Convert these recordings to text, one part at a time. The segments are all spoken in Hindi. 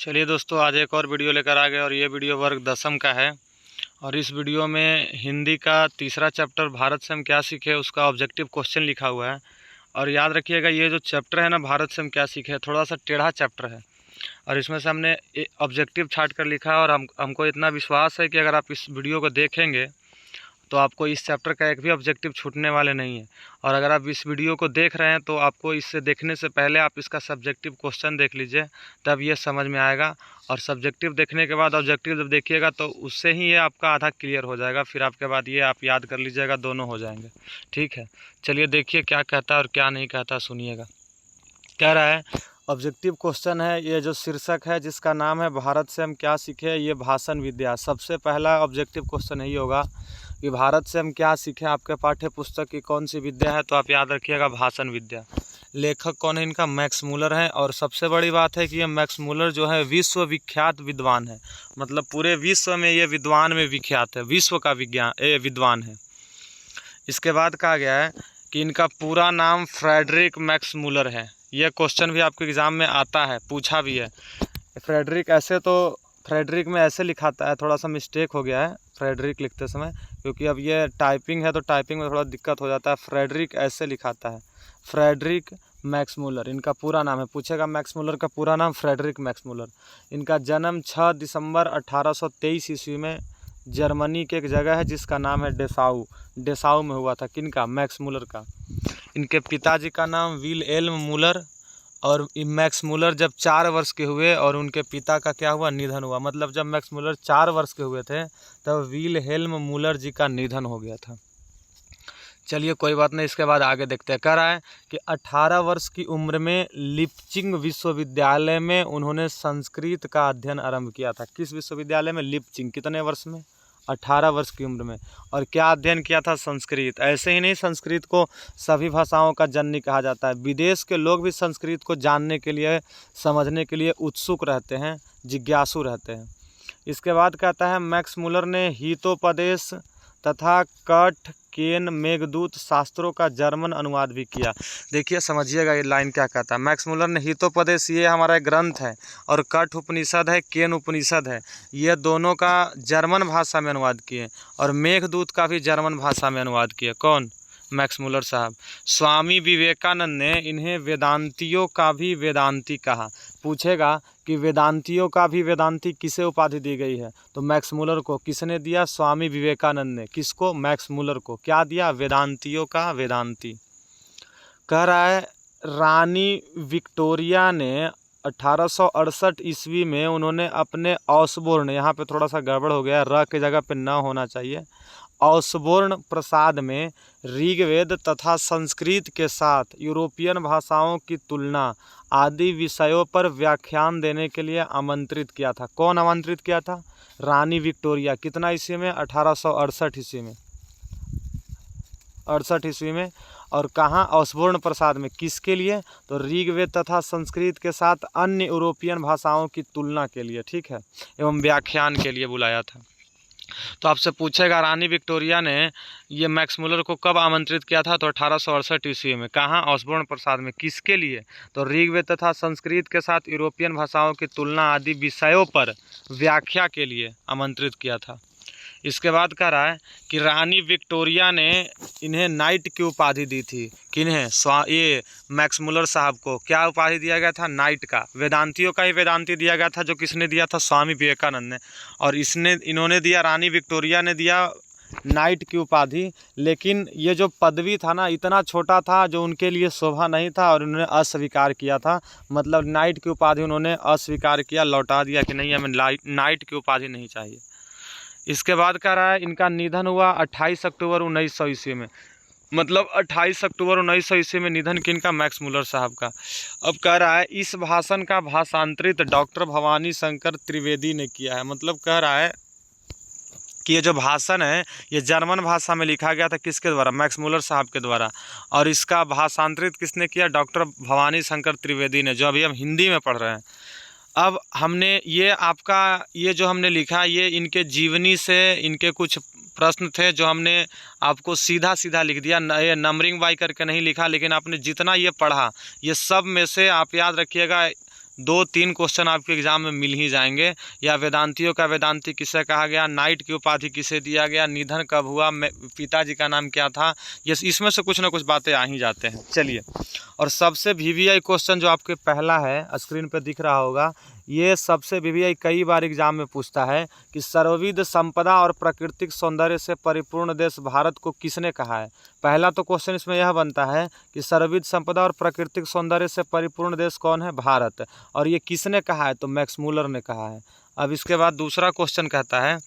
चलिए दोस्तों, आज एक और वीडियो लेकर आ गए और ये वीडियो वर्ग 10वीं का है। और इस वीडियो में हिंदी का तीसरा चैप्टर भारत से हम क्या सीखे उसका ऑब्जेक्टिव क्वेश्चन लिखा हुआ है। और याद रखिएगा, ये जो चैप्टर है ना, भारत से हम क्या सीखे, थोड़ा सा टेढ़ा चैप्टर है। और इसमें से हमने ऑब्जेक्टिव छाट कर लिखा है। और हमको इतना विश्वास है कि अगर आप इस वीडियो को देखेंगे तो आपको इस चैप्टर का एक भी ऑब्जेक्टिव छूटने वाले नहीं है। और अगर आप इस वीडियो को देख रहे हैं तो आपको इससे देखने से पहले आप इसका सब्जेक्टिव क्वेश्चन देख लीजिए, तब ये समझ में आएगा। और सब्जेक्टिव देखने के बाद ऑब्जेक्टिव जब देखिएगा तो उससे ही ये आपका आधा क्लियर हो जाएगा। फिर आपके बाद ये आप याद कर लीजिएगा, दोनों हो जाएंगे। ठीक है, चलिए देखिए क्या कहता है और क्या नहीं कहता, सुनिएगा। कह रहा है ऑब्जेक्टिव क्वेश्चन है, ये जो शीर्षक है जिसका नाम है भारत से हम क्या सीखे, ये भाषण विद्या। सबसे पहला ऑब्जेक्टिव क्वेश्चन यही होगा कि भारत से हम क्या सीखे। आपके पाठ्य पुस्तक की कौन सी विद्या है, तो आप याद रखिएगा भाषण विद्या। लेखक कौन है इनका? मैक्स मूलर है। और सबसे बड़ी बात है कि ये मैक्स मूलर जो है विश्व विख्यात विद्वान है, मतलब पूरे विश्व में ये विद्वान में विख्यात है, विश्व का विद्वान है। इसके बाद कहा गया है कि इनका पूरा नाम फ्रेडरिक मैक्स मूलर है। यह क्वेश्चन भी आपके एग्ज़ाम में आता है, पूछा भी है। फ्रेडरिक ऐसे तो फ्रेडरिक में ऐसे लिखाता है, थोड़ा सा मिस्टेक हो गया है फ्रेडरिक लिखते समय, क्योंकि अब ये टाइपिंग है तो टाइपिंग में थोड़ा दिक्कत हो जाता है। फ्रेडरिक ऐसे लिखाता है, फ्रेडरिक मैक्स मूलर इनका पूरा नाम है। पूछेगा मैक्स मूलर का पूरा नाम, फ्रेडरिक मैक्स मूलर। इनका जन्म 6 दिसंबर 1823 ईस्वी में जर्मनी के एक जगह है जिसका नाम है डेसाऊ में हुआ था। किनका? मैक्स मूलर का। इनके पिताजी का नाम विलहेल्म मूलर। और मैक्स मूलर जब 4 वर्ष के हुए और उनके पिता का क्या हुआ? निधन हुआ। मतलब जब मैक्स मूलर 4 वर्ष के हुए थे तब विलहेल्म मूलर जी का निधन हो गया था। चलिए कोई बात नहीं, इसके बाद आगे देखते हैं। कह रहा है कि 18 वर्ष की उम्र में लिप्चिंग विश्वविद्यालय में उन्होंने संस्कृत का अध्ययन आरंभ किया था। किस विश्वविद्यालय में? लिप्चिंग। कितने वर्ष में? 18 वर्ष की उम्र में। और क्या अध्ययन किया था? संस्कृत। ऐसे ही नहीं, संस्कृत को सभी भाषाओं का जननी कहा जाता है। विदेश के लोग भी संस्कृत को जानने के लिए, समझने के लिए उत्सुक रहते हैं, जिज्ञासु रहते हैं। इसके बाद कहता है मैक्स मूलर ने हितोपदेश तथा कठ केन मेघदूत शास्त्रों का जर्मन अनुवाद भी किया। देखिए समझिएगा ये लाइन क्या कहता है। मैक्स मूलर ने हितोपदेश, ये हमारा ग्रंथ है, और कठ उपनिषद है, केन उपनिषद है, ये दोनों का जर्मन भाषा में अनुवाद किए। और मेघदूत का भी जर्मन भाषा में अनुवाद किए। कौन? मैक्स मूलर साहब। स्वामी विवेकानंद ने इन्हें वेदांतियों का भी वेदांती कहा। पूछेगा कि वेदांतियों का भी वेदांती किसे उपाधि दी गई है, तो मैक्स मूलर को। किसने दिया? स्वामी विवेकानंद ने। किसको? मैक्स मूलर को। क्या दिया? वेदांतियों का वेदांती। कह रहा है रानी विक्टोरिया ने 1868 ईस्वी में उन्होंने अपने ऑसबोर्न, यहाँ पे थोड़ा सा गड़बड़ हो गया, र की जगह पे न होना चाहिए, ऑसबोर्न प्रसाद में ऋग्वेद तथा संस्कृत के साथ यूरोपियन भाषाओं की तुलना आदि विषयों पर व्याख्यान देने के लिए आमंत्रित किया था। कौन आमंत्रित किया था? रानी विक्टोरिया। कितना ईस्वी में? 1868 ईस्वी में। 68 ईस्वी में। और कहाँ? ऑसबोर्न प्रसाद में। किसके लिए? तो ऋग्वेद तथा संस्कृत के साथ अन्य यूरोपियन भाषाओं की तुलना के लिए, ठीक है, एवं व्याख्यान के लिए बुलाया था। तो आपसे पूछेगा रानी विक्टोरिया ने ये मैक्स मूलर को कब आमंत्रित किया था, तो 1868 ईस्वी में। कहाँ? ऑसबोर्न प्रसाद में। किसके लिए? तो ऋग्वेद तथा संस्कृत के साथ यूरोपियन भाषाओं की तुलना आदि विषयों पर व्याख्या के लिए आमंत्रित किया था। इसके बाद कह रहा है कि रानी विक्टोरिया ने इन्हें नाइट की उपाधि दी थी। किन्हें? ये मैक्स मूलर साहब को क्या उपाधि दिया गया था? नाइट का। वेदांतियों का ही वेदांती दिया गया था, जो किसने दिया था? स्वामी विवेकानंद ने। और इन्होंने दिया, रानी विक्टोरिया ने दिया नाइट की उपाधि। लेकिन ये जो पदवी था ना, इतना छोटा था जो उनके लिए शोभा नहीं था, और उन्होंने अस्वीकार किया था। मतलब नाइट की उपाधि उन्होंने अस्वीकार किया, लौटा दिया कि नहीं, हमें नाइट की उपाधि नहीं चाहिए। इसके बाद कह रहा है इनका निधन हुआ 28 अक्टूबर 1900 ईस्वी में। मतलब 28 अक्टूबर 1900 ईस्वी में निधन किनका? मैक्स मूलर साहब का। अब कह रहा है इस भाषण का भाषांतरित डॉक्टर भवानी शंकर त्रिवेदी ने किया है। मतलब कह रहा है कि ये जो भाषण है ये जर्मन भाषा में लिखा गया था। किसके द्वारा? मैक्स मूलर साहब के द्वारा। और इसका भाषांतरित किसने किया? डॉक्टर भवानी शंकर त्रिवेदी ने, जो अभी हम हिंदी में पढ़ रहे हैं। अब हमने ये आपका ये जो हमने लिखा, ये इनके जीवनी से इनके कुछ प्रश्न थे जो हमने आपको सीधा सीधा लिख दिया। ये नंबरिंग बाई करके नहीं लिखा, लेकिन आपने जितना ये पढ़ा, ये सब में से आप याद रखिएगा 2-3 क्वेश्चन आपके एग्जाम में मिल ही जाएंगे। या वेदांतियों का वेदांती किसे कहा गया, नाइट की उपाधि किसे दिया गया, निधन कब हुआ, पिताजी का नाम क्या था, ये इसमें से कुछ ना कुछ बातें आ ही जाते हैं। चलिए, और सबसे VVI क्वेश्चन जो आपके पहला है, स्क्रीन पे दिख रहा होगा, ये सबसे VVI कई बार एग्जाम में पूछता है कि सर्वविध संपदा और प्राकृतिक सौंदर्य से परिपूर्ण देश भारत को किसने कहा है। पहला तो क्वेश्चन इसमें यह बनता है कि सर्वविध संपदा और प्राकृतिक सौंदर्य से परिपूर्ण देश कौन है, भारत, और ये किसने कहा है, तो मैक्स मुलर ने कहा है। अब इसके बाद दूसरा क्वेश्चन कहता है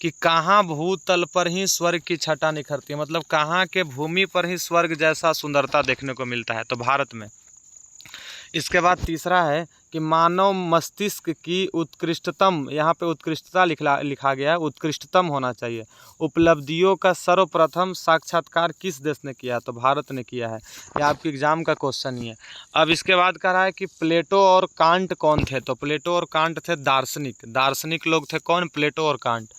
कि कहाँ भूतल पर ही स्वर्ग की छटा निखरती है, मतलब कहाँ के भूमि पर ही स्वर्ग जैसा सुंदरता देखने को मिलता है, तो भारत में। इसके बाद तीसरा है कि मानव मस्तिष्क की उत्कृष्टतम, यहाँ पे उत्कृष्टता लिखा गया है, उत्कृष्टतम होना चाहिए, उपलब्धियों का सर्वप्रथम साक्षात्कार किस देश ने किया, तो भारत ने किया है। यह आपके एग्जाम का क्वेश्चन ही है। अब इसके बाद कह रहा है कि प्लेटो और कांट कौन थे, तो प्लेटो और कांट थे दार्शनिक लोग थे। कौन, प्लेटो और कांट।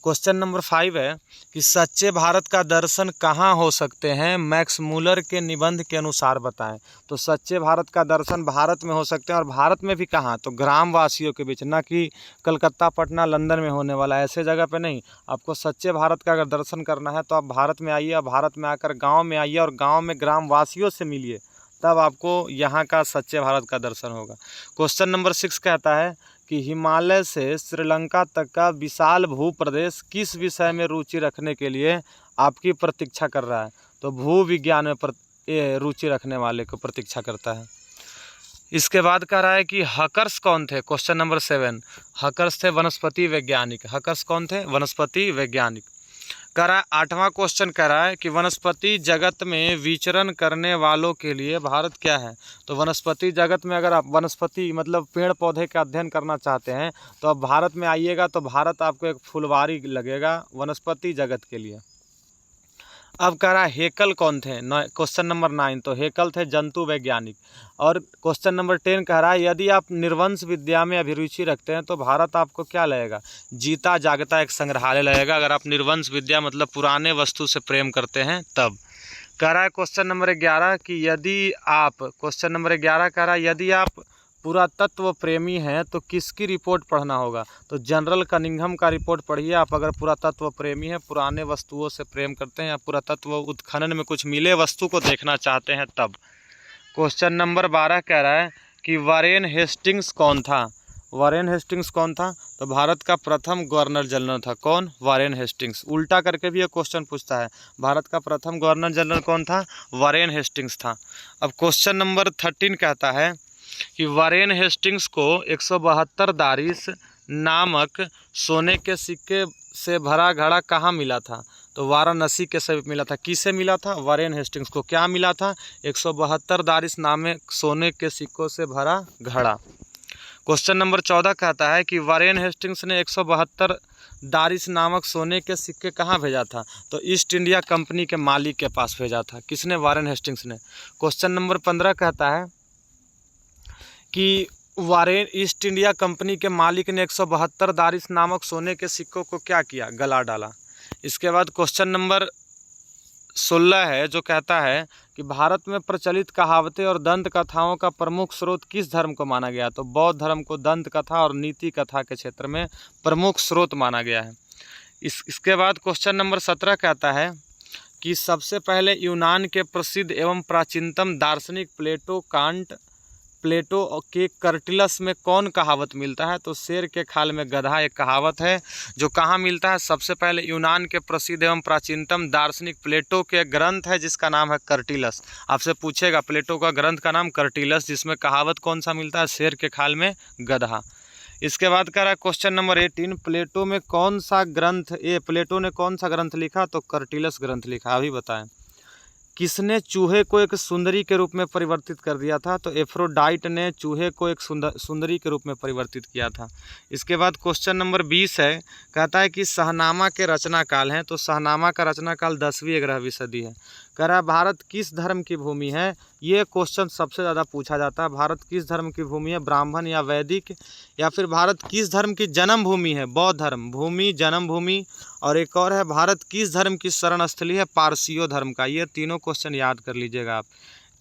क्वेश्चन नंबर 5 है कि सच्चे भारत का दर्शन कहाँ हो सकते हैं, मैक्स मुलर के निबंध के अनुसार बताएं। तो सच्चे भारत का दर्शन भारत में हो सकते हैं, और भारत में भी कहाँ, तो ग्रामवासियों के बीच, ना कि कलकत्ता, पटना, लंदन में होने वाला ऐसे जगह पे नहीं। आपको सच्चे भारत का अगर दर्शन करना है तो आप भारत में आइए, भारत में आकर गाँव में आइए और गाँव में ग्रामवासियों से मिलिए, तब आपको यहाँ का सच्चे भारत का दर्शन होगा। क्वेश्चन नंबर 6 कहता है कि हिमालय से श्रीलंका तक का विशाल भूप्रदेश किस विषय में रुचि रखने के लिए आपकी प्रतीक्षा कर रहा है, तो भूविज्ञान में रुचि रखने वाले को प्रतीक्षा करता है। इसके बाद कह रहा है कि हकर्स कौन थे, क्वेश्चन नंबर 7, हकर्स थे वनस्पति वैज्ञानिक। हकर्स कौन थे, वनस्पति वैज्ञानिक। कह रहा है 8वां क्वेश्चन कह रहा है कि वनस्पति जगत में विचरण करने वालों के लिए भारत क्या है, तो वनस्पति जगत में अगर आप वनस्पति मतलब पेड़ पौधे का अध्ययन करना चाहते हैं तो अब भारत में आइएगा, तो भारत आपको एक फुलवारी लगेगा वनस्पति जगत के लिए। अब कह रहा है हेकल कौन थे, क्वेश्चन नंबर 9, तो हेकल थे जंतु वैज्ञानिक। और क्वेश्चन नंबर 10 कह रहा है यदि आप निर्वंश विद्या में अभिरुचि रखते हैं तो भारत आपको क्या लगेगा, जीता जागता एक संग्रहालय लगेगा, अगर आप निर्वंश विद्या मतलब पुराने वस्तु से प्रेम करते हैं तब। कह रहा है क्वेश्चन नंबर 11 कि यदि आप, क्वेश्चन नंबर 11 कह रहा है यदि आप पुरातत्व प्रेमी हैं तो किसकी रिपोर्ट पढ़ना होगा, तो जनरल कनिंघम का रिपोर्ट पढ़िए आप अगर पुरातत्व प्रेमी हैं, पुराने वस्तुओं से प्रेम करते हैं या पुरातत्व उत्खनन में कुछ मिले वस्तु को देखना चाहते हैं तब। क्वेश्चन नंबर 12 कह रहा है कि वारेन हेस्टिंग्स कौन था। वारेन हेस्टिंग्स कौन था, तो भारत का प्रथम गवर्नर जनरल था। कौन, वारेन हेस्टिंग्स। उल्टा करके भी ये क्वेश्चन पूछता है, भारत का प्रथम गवर्नर जनरल कौन था, वारेन हेस्टिंग्स था। अब क्वेश्चन नंबर 13 कहता है कि वारेन हेस्टिंग्स को 172 दारिस नामक सोने के सिक्के से भरा घड़ा कहाँ मिला था, तो वाराणसी के समीप मिला था। किसे मिला था, वारेन हेस्टिंग्स को क्या मिला था, 172 दारिस नामक सोने के सिक्कों से भरा घड़ा। क्वेश्चन नंबर 14 कहता है कि वारेन हेस्टिंग्स ने 172 दारिस नामक सोने के सिक्के कहाँ भेजा था, तो ईस्ट इंडिया कंपनी के मालिक के पास भेजा था। किसने, वारेन हेस्टिंग्स ने। क्वेश्चन नंबर 15 कहता है कि वारेन ईस्ट इंडिया कंपनी के मालिक ने 172 दारिस नामक सोने के सिक्कों को क्या किया, गला डाला। इसके बाद क्वेश्चन नंबर 16 है जो कहता है कि भारत में प्रचलित कहावतें और दंत कथाओं का प्रमुख स्रोत किस धर्म को माना गया, तो बौद्ध धर्म को दंत कथा और नीति कथा के क्षेत्र में प्रमुख स्रोत माना गया है। इसके बाद क्वेश्चन नंबर 17 कहता है कि सबसे पहले यूनान के प्रसिद्ध एवं प्राचीनतम दार्शनिक प्लेटो के कर्टिलस में कौन कहावत मिलता है, तो शेर के खाल में गधा एक कहावत है जो कहाँ मिलता है, सबसे पहले यूनान के प्रसिद्ध एवं प्राचीनतम दार्शनिक प्लेटो के ग्रंथ है जिसका नाम है कर्टिलस। आपसे पूछेगा प्लेटो का ग्रंथ का नाम कर्टिलस, जिसमें कहावत कौन सा मिलता है, शेर के खाल में गधा। इसके बाद कह रहा है क्वेश्चन नंबर 18 प्लेटो ने कौन सा ग्रंथ लिखा, तो कर्टिलस ग्रंथ लिखा। अभी बताएं किसने चूहे को एक सुंदरी के रूप में परिवर्तित कर दिया था, तो एफ्रोडाइट ने चूहे को एक सुंदरी के रूप में परिवर्तित किया था। इसके बाद क्वेश्चन नंबर 20 है, कहता है कि शाहनामा के रचना काल हैं, तो शाहनामा का रचना काल 10वीं 11वीं सदी है। कह रहा है भारत किस धर्म की भूमि है, ये क्वेश्चन सबसे ज़्यादा पूछा जाता है। भारत किस धर्म की भूमि है, ब्राह्मण या वैदिक, या फिर भारत किस धर्म की जन्म भूमि है, बौद्ध धर्म भूमि जन्म भूमि, और एक और है भारत किस धर्म की शरण स्थली है, पारसियों धर्म का। ये तीनों क्वेश्चन याद कर लीजिएगा आप,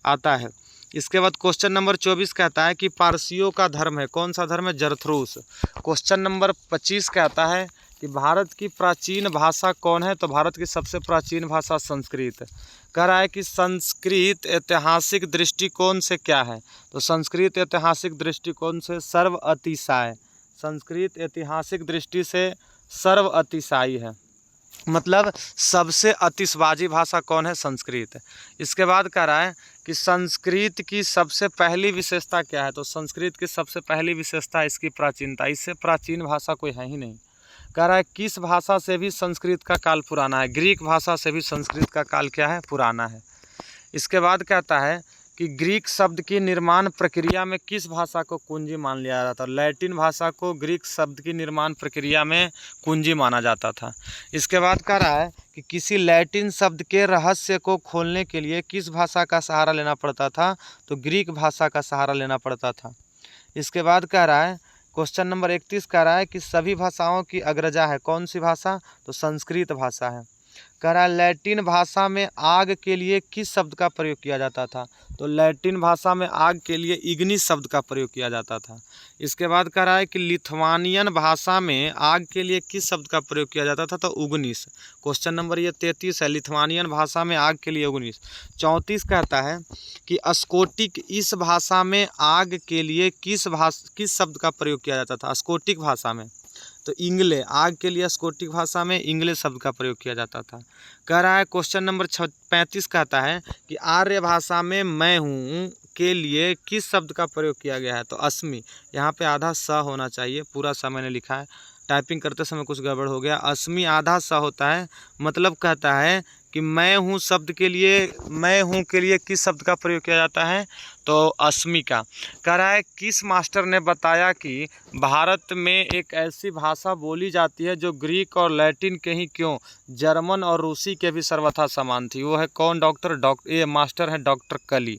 आता है। इसके बाद क्वेश्चन नंबर 24 कहता है कि पारसियों का धर्म है, कौन सा धर्म है? जरथरूस। क्वेश्चन नंबर 25 कहता है कि भारत की प्राचीन भाषा कौन है? तो भारत की सबसे प्राचीन भाषा संस्कृत। कह रहा है कि संस्कृत ऐतिहासिक दृष्टिकोण से क्या है? तो संस्कृत ऐतिहासिक दृष्टिकोण से सर्व अतिशाय, संस्कृत ऐतिहासिक दृष्टि से सर्व अतिशायी है, मतलब सबसे अतिशबाजी भाषा कौन है? संस्कृत। इसके बाद कह रहा है कि संस्कृत की सबसे पहली विशेषता क्या है? तो संस्कृत की सबसे पहली विशेषता इसकी प्राचीनता, इससे प्राचीन भाषा कोई है ही नहीं। कह रहा है किस भाषा से भी संस्कृत का काल पुराना है? ग्रीक भाषा से भी संस्कृत का काल क्या है? पुराना है। इसके बाद कहता है कि ग्रीक शब्द की निर्माण प्रक्रिया में किस भाषा को कुंजी मान लिया जाता था? लैटिन भाषा को ग्रीक शब्द की निर्माण प्रक्रिया में कुंजी माना जाता था। इसके बाद कह रहा है कि किसी लैटिन शब्द के रहस्य को खोलने के लिए किस भाषा का सहारा लेना पड़ता था? तो ग्रीक भाषा का सहारा लेना पड़ता था। इसके बाद कह रहा है क्वेश्चन नंबर 31 कह रहा है कि सभी भाषाओं की अग्रजा है, कौन सी भाषा? तो संस्कृत भाषा है। कह रहा है लैटिन भाषा में आग के लिए किस शब्द का प्रयोग किया जाता था? तो लैटिन भाषा में आग के लिए इग्निस शब्द का प्रयोग किया जाता था। इसके बाद कह रहा है कि लिथुआनियन भाषा में आग के लिए किस शब्द का प्रयोग किया जाता था? तो उग्निस। क्वेश्चन नंबर ये 33 है, लिथुआनियन भाषा में आग के लिए उग्निस। 34 कहता है कि स्कोटिक इस भाषा में आग के लिए किस शब्द का प्रयोग किया जाता था? स्कोटिक भाषा में तो इंग्ले, आग के लिए स्कोटिक भाषा में इंग्ले शब्द का प्रयोग किया जाता था। कह रहा है क्वेश्चन नंबर 35 कहता है कि आर्य भाषा में मैं हूँ के लिए किस शब्द का प्रयोग किया गया है? तो अस्मि। यहाँ पे आधा स होना चाहिए, पूरा स मैंने लिखा है, टाइपिंग करते समय कुछ गड़बड़ हो गया। अस्मि आधा स होता है, मतलब कहता है कि मैं हूँ शब्द के लिए, मैं हूँ के लिए किस शब्द का प्रयोग किया जाता है? तो अस्मि का। कह रहा है किस मास्टर ने बताया कि भारत में एक ऐसी भाषा बोली जाती है जो ग्रीक और लैटिन के ही क्यों जर्मन और रूसी के भी सर्वथा समान थी? वो है कौन? ये मास्टर है डॉक्टर कली,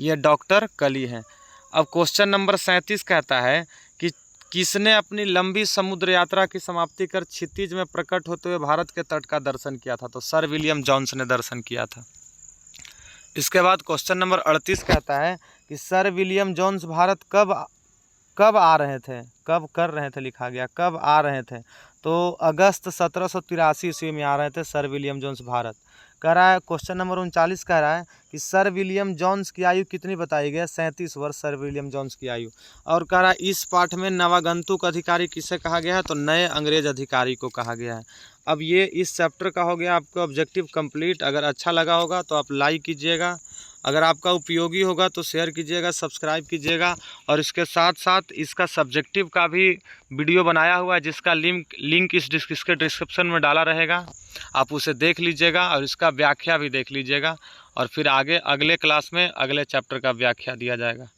ये डॉक्टर कली हैं। अब क्वेश्चन नंबर 37 कहता है कि किसने अपनी लंबी समुद्र यात्रा की समाप्ति कर क्षितिज में प्रकट होते हुए भारत के तट का दर्शन किया था? तो सर विलियम जोन्स ने दर्शन किया था। इसके बाद क्वेश्चन नंबर 38 कहता है कि सर विलियम जोन्स भारत कब आ रहे थे? कब कर रहे थे लिखा गया, कब आ रहे थे? तो अगस्त 1783 ईस्वी में आ रहे थे सर विलियम जोन्स भारत। कह रहा है क्वेश्चन नंबर 39 कह रहा है कि सर विलियम जोन्स की आयु कितनी बताई गई है? 37 वर्ष सर विलियम जोन्स की आयु। और कह रहा है इस पाठ में नवागंतुक अधिकारी किसे कहा गया है? तो नए अंग्रेज अधिकारी को कहा गया है। अब ये इस चैप्टर का हो गया आपका ऑब्जेक्टिव कंप्लीट। अगर अच्छा लगा होगा तो आप लाइक कीजिएगा, अगर आपका उपयोगी होगा तो शेयर कीजिएगा, सब्सक्राइब कीजिएगा। और इसके साथ साथ इसका सब्जेक्टिव का भी वीडियो बनाया हुआ है जिसका लिंक इस डिस्क्रिप्शन में डाला रहेगा, आप उसे देख लीजिएगा और इसका व्याख्या भी देख लीजिएगा। और फिर आगे अगले क्लास में अगले चैप्टर का व्याख्या दिया जाएगा।